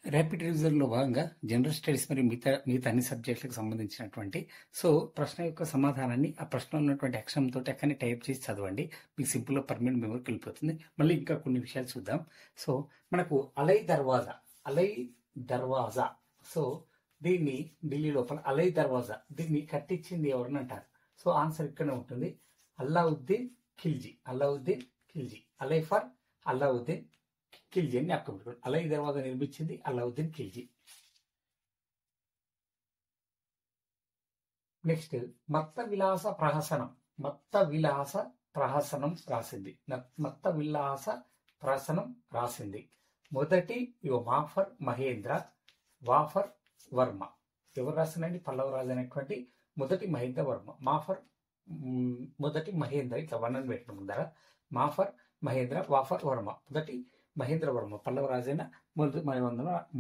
Rapid రివిజన్లో భాగంగా general studies మరియు మిగతా మిగతా అన్ని సబ్జెక్టులకు సంబంధించినటువంటి ప్రశ్న యొక్క సమాధానాన్ని ఆ ప్రశ్నలో ఉన్నటువంటి అక్షరం తోటి అక్కడనే టైప్ చేసి చదవండి. మీకు సింపుల్గా పర్మనెంట్ మెమరీకి వెళ్ళిపోతుంది. మళ్ళీ ఇంకా కొన్ని విషయాలు చూద్దాం. మనకు అలై దర్వాజా దీన్ని ఢిల్లీ లోపల అలై దర్వాజా దీన్ని కట్టించింది ఎవరిని అంటారు? ఆన్సర్ ఇక్కడనే ఉంటుంది. అల్లావుద్దీన్ ఖిల్జీ. అలై ఫర్ అల్లావుద్దీన్ ఖిల్జీ అని జ్ఞాపకం పెట్టుకోండి. అలై దర్వాజా నిర్మించింది అల్లావుద్దీన్ ఖిల్జీ. నెక్స్ట్ మత్త విలాస ప్రహసనం రాసింది. మొదటి మాఫర్ మహేంద్ర, వాఫర్ వర్మ. ఎవరు రాసినండి? పల్లవరాజు అనేటువంటి మొదటి మహేంద్ర వర్మ. మొదటి మహేంద్ర ఇట్లా వర్ణన పెట్టడం ముందర మాఫర్ మహేంద్ర, వాఫర్ వర్మ. మొదటి మహేంద్ర వర్మ పల్లవరాజైన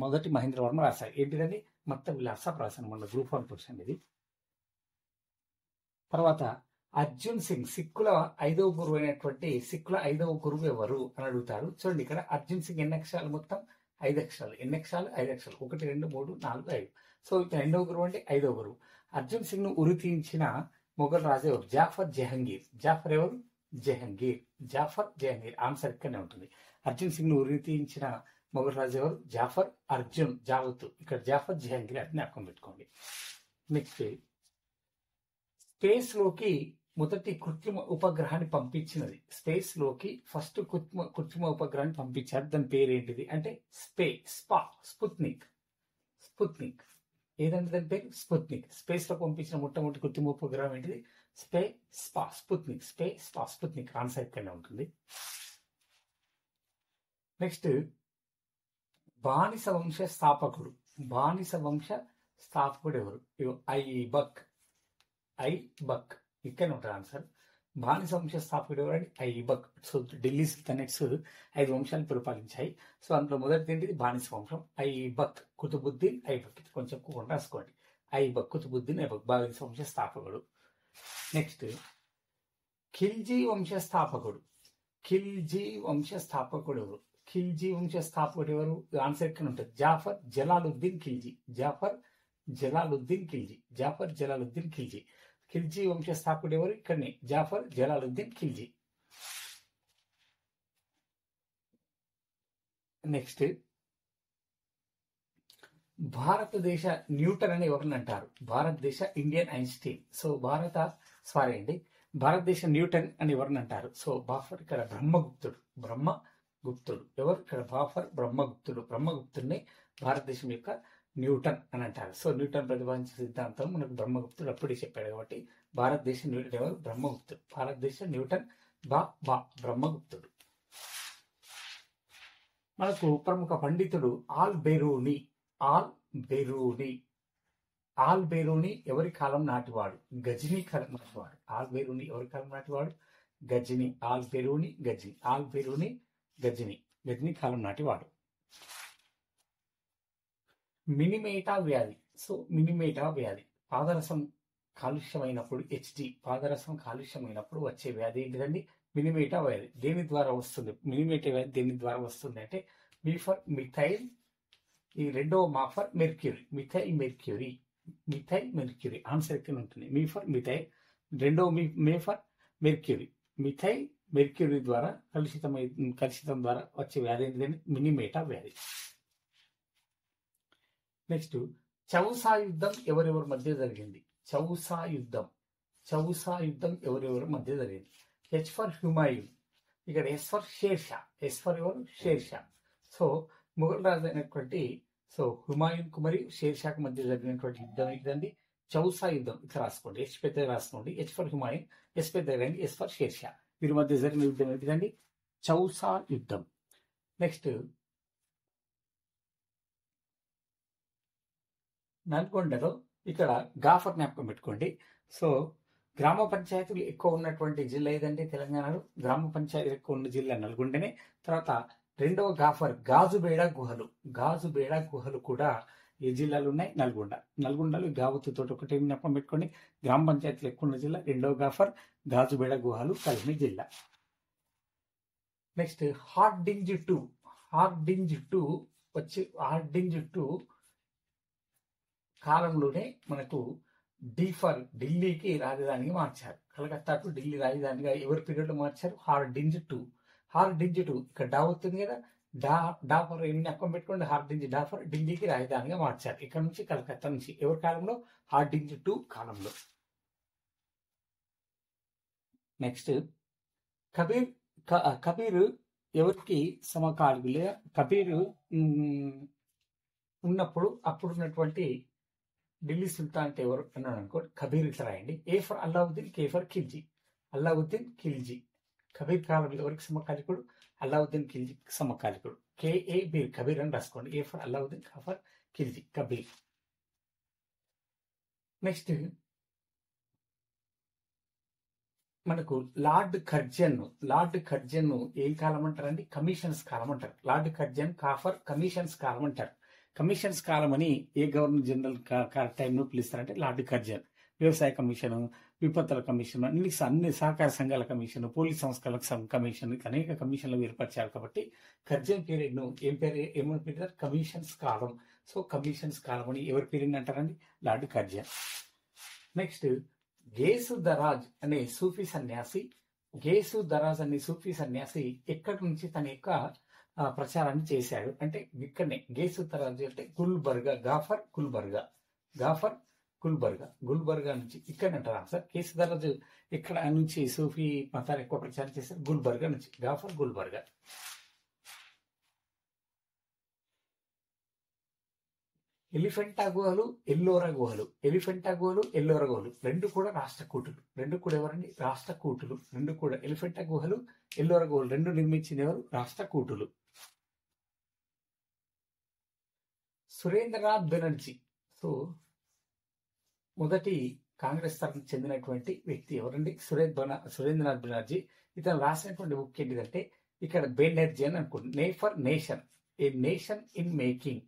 మొదటి మహేంద్ర వర్మ రాశారు. ఏంటిదండి? మత్త విలాస ప్రహసనం. మన గ్రూప్ 1 క్వశ్చన్ ఇది. తర్వాత అర్జున్ సింగ్ సిక్కుల 5వ గురువు అయినటువంటి సిక్కుల 5వ గురువు ఎవరు అని అడుగుతారు. చూడండి, ఇక్కడ అర్జున్ సింగ్ ఎన్ని అక్షరాలు? మొత్తం 5 అక్షరాలు. ఎన్ని అక్షరాలు? 5 అక్షరాలు. 1 2 3 4 5. ఇక్కడ 2వ గురువు అంటే 5వ గురువు. అర్జున్ సింగ్ ను ఉరి తీయించిన మొఘల్ రాజు ఎవరు? జాఫర్ జహంగీర్. జాఫర్ ఎవరు? జాఫర్ జహంగీర్. ఆన్సర్ ఇక్కడనే ఉంటుంది. అర్జున్ సింగ్ ను ఉరి తీయించిన మొఘల్ రాజు ఎవరు? జాఫర్ అర్జున్ జావత్. ఇక్కడ జాఫర్ జహంగీర్ అని జ్ఞాపకం పెట్టుకోండి. నెక్స్ట్ స్పేస్ లోకి మొదటి కృత్రిమ ఉపగ్రహాన్ని పంపించినది. స్పేస్ లోకి ఫస్ట్ కృత్రిమ ఉపగ్రహాన్ని పంపించారు. దాని పేరు ఏంటిది అంటే స్పుత్నిక్. ఏదంటే దాని పేరు స్పుత్నిక్. స్పేస్ లో పంపించిన మొట్టమొదటి కృత్రిమ ఉపగ్రహం ఏంటిది? స్పుత్నిక్. ఆన్సర్ ఇక్కడనే ఉంటుంది. నెక్స్ట్ బానిస వంశ స్థాపకుడు ఎవరు? ఐబక్. ఇక్కడ ఉంటారు ఆన్సర్. బానిస వంశ స్థాపకుడు ఎవరండి? ఐబక్. ఢిల్లీ సుల్తానేట్స్ 5 వంశాలు పరిపాలించాయి. అందులో మొదటిది ఏంటిది? బానిస వంశం. ఐబక్ కుతుబుద్దీన్ ఐబక్. కొంచెం రాసుకోండి. ఐబక్ కుతుబుద్దీన్ ఐబక్ బానిస వంశ స్థాపకుడు. నెక్స్ట్ ఖిల్జీ వంశ స్థాపకుడు ఎవరు? ఖిల్జీ వంశ స్థాపకుడు ఎవరు? ఆన్సర్ ఇక్కడ ఉంటుంది. జాఫర్ జలాలుద్దీన్ ఖిల్జీ. ఖిల్జీ వంశ స్థాపకుడు ఎవరు? ఇక్కడనే జాఫర్ జలాలుద్దీన్ ఖిల్జీ. నెక్స్ట్ భారతదేశ న్యూటన్ అని ఎవరిని అంటారు? భారతదేశ ఇండియన్ ఐన్స్టీన్. భారతదేశ న్యూటన్ అని ఎవరిని అంటారు? బాఫర్ ఇక్కడ బ్రహ్మగుప్తుడు. ఎవరు ఇక్కడ? బాఫర్ బ్రహ్మగుప్తుడిని భారతదేశం యొక్క న్యూటన్ అని అంటారు. న్యూటన్ ప్రతిపాదించిన సిద్ధాంతం మనకు బ్రహ్మగుప్తుడు అప్పుడే చెప్పాడు కాబట్టి భారతదేశ న్యూటన్ ఎవరు? బ్రహ్మగుప్తుడు. భారతదేశ న్యూటన్ బ్రహ్మగుప్తుడు. మనకు ప్రముఖ పండితుడు ఆల్ బెరూని ఎవరి కాలం నాటివాడు? గజనీ కాలం నాటివాడు. ఆల్ బెరూని ఎవరి కాలం నాటివాడు? గజనీ. ఆల్ బెరూని గజనీ కాలం నాటివాడు. మినిమేటా వ్యాధి. పాదరసం కాలుష్యమైనప్పుడు వచ్చే వ్యాధి ఏంటిదండి? మినిమేటా వ్యాధి. దేని ద్వారా వస్తుంది? మినిమేటా వ్యాధి దేని ద్వారా వస్తుంది అంటే మీఫర్ మిథైల్, ఈ రెండవ మాఫర్ మెర్క్యూరీ. Methyl mercury. ఆన్సర్ ఇక్కడ ఉంటుంది. మీఫర్ మిథైల్, రెండవ మేఫర్ మెర్క్యూరీ. మిథైల్ మెర్క్యూరీ ద్వారా కలుషితం ద్వారా వచ్చే వ్యాధి ఏంటిదండి? మినిమేటా వ్యాధి. నెక్స్ట్ చౌసా యుద్ధం ఎవరెవరి మధ్య జరిగింది? చౌసా యుద్ధం ఎవరెవరి మధ్య జరిగింది? హెచ్ ఫర్ హుమాయూన్, ఇక్కడ ఎస్ ఫర్ షేర్షా. ఎవరు? షేర్షా. మొఘల్ రాజు అయినటువంటి హుమాయూన్ కు మరియు షేర్షాకు మధ్య జరిగినటువంటి యుద్ధం ఏంటిదండి? చౌసా యుద్ధం. ఇక్కడ రాసుకోండి. హెచ్ పెద్ద రాసుకోండి. హెచ్ ఫర్ హుమాయూన్, ఎస్ పెద్ద రండి, ఎస్ ఫర్ షేర్షా. వీరి మధ్య జరిగిన యుద్ధం ఏంటిదండి? చౌసా యుద్ధం. నెక్స్ట్ నల్గొండలో ఇక్కడ గాఫర్ జ్ఞాపకం పెట్టుకోండి. గ్రామ పంచాయతీలు ఎక్కువ ఉన్నటువంటి జిల్లా ఏదంటే తెలంగాణలో గ్రామ పంచాయతీలు ఎక్కువ ఉన్న జిల్లా నల్గొండనే. తర్వాత రెండవ గాఫర్ గాజుబేడ గుహలు కూడా ఏ జిల్లాలు ఉన్నాయి? నల్గొండలో గావతుతో ఒకటి జ్ఞాపకం పెట్టుకోండి. గ్రామ పంచాయతీలు ఎక్కువ ఉన్న జిల్లా రెండవ గాఫర్ గాజుబేడ గుహలు కలిగిన జిల్లా. నెక్స్ట్ హార్డింజ్ 2 వచ్చి హార్డింజ్ టు కాలంలోనే మనకు డి ఫర్ ఢిల్లీకి రాజధానిగా మార్చారు. కలకత్తా టు ఢిల్లీ రాజధానిగా ఎవరి పీరియడ్లో మార్చారు? Hardinge to. ఇక్కడ డా అవుతుంది కదా, డాఫర్ ఎన్ని అక్కం పెట్టుకోండి, డాఫర్ ఢిల్లీకి రాజధానిగా మార్చారు. ఇక్కడ నుంచి కలకత్తా నుంచి ఎవరి కాలంలో? హార్డింజ్ టు కాలంలో. నెక్స్ట్ కబీర్ ఎవరికి సమకాలికులే? కబీర్ ఉన్నప్పుడు అప్పుడున్నటువంటి ఢిల్లీ సుల్తాన్ అంటే ఎవరు అన్నాడు అనుకోండి, కబీర్ ఇట్లా రాయండి. A for Allauddin, K for Khilji. Allauddin Khilji Kabir కాలంలో ఎవరికి సమకాలికుడు? అల్లావుద్దీన్ ఖిల్జీ సమకాలికుడు. కేఏ బీర్ కబీర్ అని రాసుకోండి. ఏ ఫర్ అల్లావుద్దీన్, కా ఫర్ ఖిల్జీ కబీర్. నెక్స్ట్ మనకు లార్డ్ కర్జన్ ఏం కాలం అంటారండి? కమిషన్స్ కాలం అంటారు. లార్డ్ కర్జన్ కాఫర్ కమిషన్స్ కాలం అంటారు. కమిషన్స్ కాలం అని ఏ గవర్నర్ జనరల్ టైంలో పిలుస్తారంటే లార్డ్ కర్జన్. వ్యవసాయ కమిషన్, విపత్తుల కమిషన్, అన్ని సహకార సంఘాల కమిషన్, పోలీస్ సంస్థల కమిషన్, అనేక కమిషన్లు ఏర్పరిచారు. కాబట్టి కర్జన్ పీరియడ్ ను ఏమని పిలుస్తారు? కమిషన్స్ కాలం. సో కమిషన్స్ కాలం అని ఎవరి పీరియడ్ అంటారండి? Lord Curzon. నెక్స్ట్ గేసు దరాజ్ అనే సూఫీ సన్యాసి ఎక్కడి నుంచి తన యొక్క ప్రచారాన్ని చేశాడు అంటే ఇక్కడనే గేసు దరాజ్ అంటే గాఫర్ గుల్బర్గా నుంచి ఇక్కడ అంటారా సార్? గేసు దరాజ్ ఇక్కడ నుంచి సూఫీ మతాన్ని ఎక్కువ ప్రచారం చేశారు గుల్బర్గా నుంచి. గాఫర్ గుల్బర్గా. ఎలిఫెంటా గుహలు, ఎల్లోరా గుహలు రెండు కూడా రాష్ట్రకూటులు. రెండు కూడా ఎవరండి? రాష్ట్రకూటులు. రెండు కూడా ఎలిఫెంటా గుహలు, ఎల్లోరా గుహలు రెండు నిర్మించింది ఎవరు? రాష్ట్రకూటులు. సురేంద్రనాథ్ బెనర్జీ. సో మొదటి కాంగ్రెస్ తరఫున చెందినటువంటి వ్యక్తి ఎవరండి? సురేంద్రనాథ్ బెనర్జీ. ఇతను రాసినటువంటి బుక్ ఏంటిదంటే ఇక్కడ బెనర్జీ అని అనుకోండి. Nation a nation in making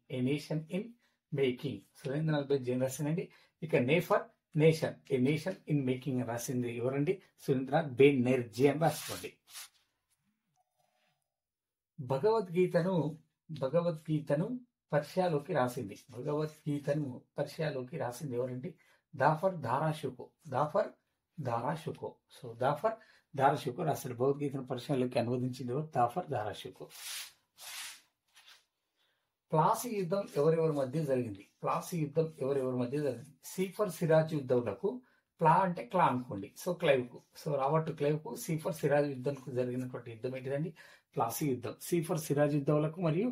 Surendranath Banerjee రాసిందండి. ఇక nation a nation in making రాసింది ఎవరండి? సురేంద్రనాథ్ బెనర్జీ అని రాసుకోండి. భగవద్గీతను పర్షియాలోకి రాసింది ఎవరండి? దాఫర్ దారాషుకో. సో దాఫర్ దారాషుకో రాశాడు. భగవద్గీతను పర్షియాలోకి అనువదించింది ఎవరు? దాఫర్ దారాషుకో. ప్లాసీ యుద్ధం ఎవరెవరి మధ్య జరిగింది? సీఫర్ సిరాజ్ యుద్ధంలకు ప్లా అంటే క్లా అనుకోండి. సో క్లైవ్కు. సో రాబర్ట్ క్లైవ్కు సీఫర్ సిరాజ్ యుద్ధంకు జరిగినటువంటి యుద్ధం ఏంటిదండి? ప్లాసీ యుద్ధం. సీఫర్ సిరాజ్ యుద్ధంలకు మరియు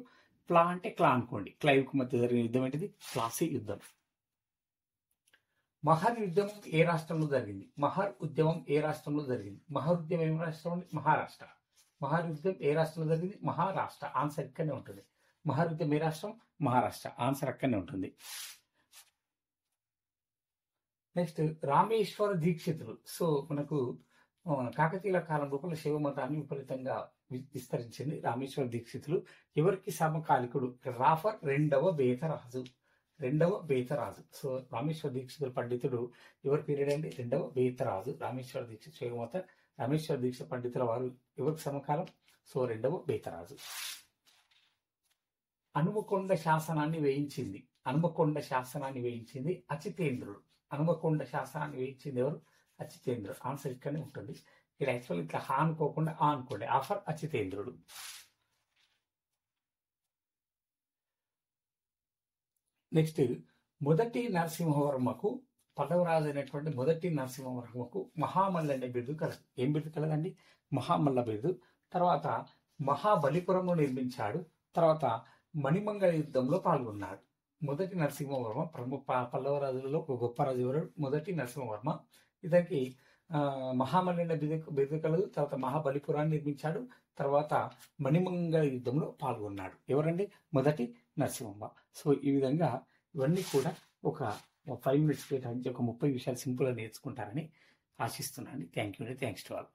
ప్లా అంటే క్లా అనుకోండి. క్లైవ్కు మధ్య జరిగిన యుద్ధం ఏంటిది? ప్లాసీ యుద్ధం. మహర్ ఉద్యమం ఏ రాష్ట్రంలో జరిగింది? మహర్ ఉద్యమం ఏ రాష్ట్రంలో జరిగింది? మహర్ ఉద్యమం ఏ రాష్ట్రం? మహారాష్ట్ర. మహర్ ఉద్యమం ఏ రాష్ట్రంలో జరిగింది? మహారాష్ట్ర. ఆన్సర్ ఇక్కడనే ఉంటుంది. మహర్ ఉద్యమం ఏ రాష్ట్రం? మహారాష్ట్ర. ఆన్సర్ అక్కడనే ఉంటుంది. నెక్స్ట్ రామేశ్వర దీక్షితులు. సో మనకు కాకతీయుల కాలం లోపల శైవ మతాన్ని విపరీతంగా విస్తరించింది రామేశ్వర దీక్షితులు. ఎవరికి సమకాలికుడు? రాఫర్ రెండవ బేతరాజు. సో రామేశ్వర దీక్షితుల పండితుడు ఎవరి పీరియడ్ అండి? రెండవ బేతరాజు. రామేశ్వర దీక్ష శైవ మత రామేశ్వర దీక్ష పండితుల వారు ఎవరికి సమకాలం? సో రెండవ బేతరాజు. హనుమకొండ శాసనాన్ని వేయించింది అచితేంద్రుడు. హనుమకొండ శాసనాన్ని వేయించింది ఎవరు? అచితేంద్రుడు. ఆన్సర్ ఇక్కడనే ఉంటుంది. ఇక్కడ యాక్చువల్ ఇట్లా హా అనుకోకుండా ఆ అనుకోండి. ఆఫర్ అచితేంద్రుడు. నెక్స్ట్ మొదటి నరసింహవర్మకు పల్లవరాజు అయినటువంటి మొదటి నరసింహవర్మకు మహామల్ల అనే బిరుదు కలదు. ఏం బిరుదు కలదండి? మహామల్ల బిరుదు. తర్వాత మహాబలిపురము నిర్మించాడు. తర్వాత మణిమంగళ యుద్ధంలో పాల్గొన్నాడు. మొదటి నరసింహవర్మ పల్లవరాజులలో ఒక గొప్ప రాజు ఎవరు? మొదటి నరసింహవర్మ. ఇతనికి మహామల్ల బిరుదు కలదు. తర్వాత మహాబలిపురాన్ని నిర్మించాడు. తర్వాత మణిమంగళ యుద్ధంలో పాల్గొన్నాడు. ఎవరండి? మొదటి నరసింహవర్మ. సో ఈ విధంగా ఇవన్నీ కూడా ఒక 5 minutes కేటాయించి ఒక 30 విషయాలు సింపుల్గా నేర్చుకుంటారని ఆశిస్తున్నాను. Thanks to all.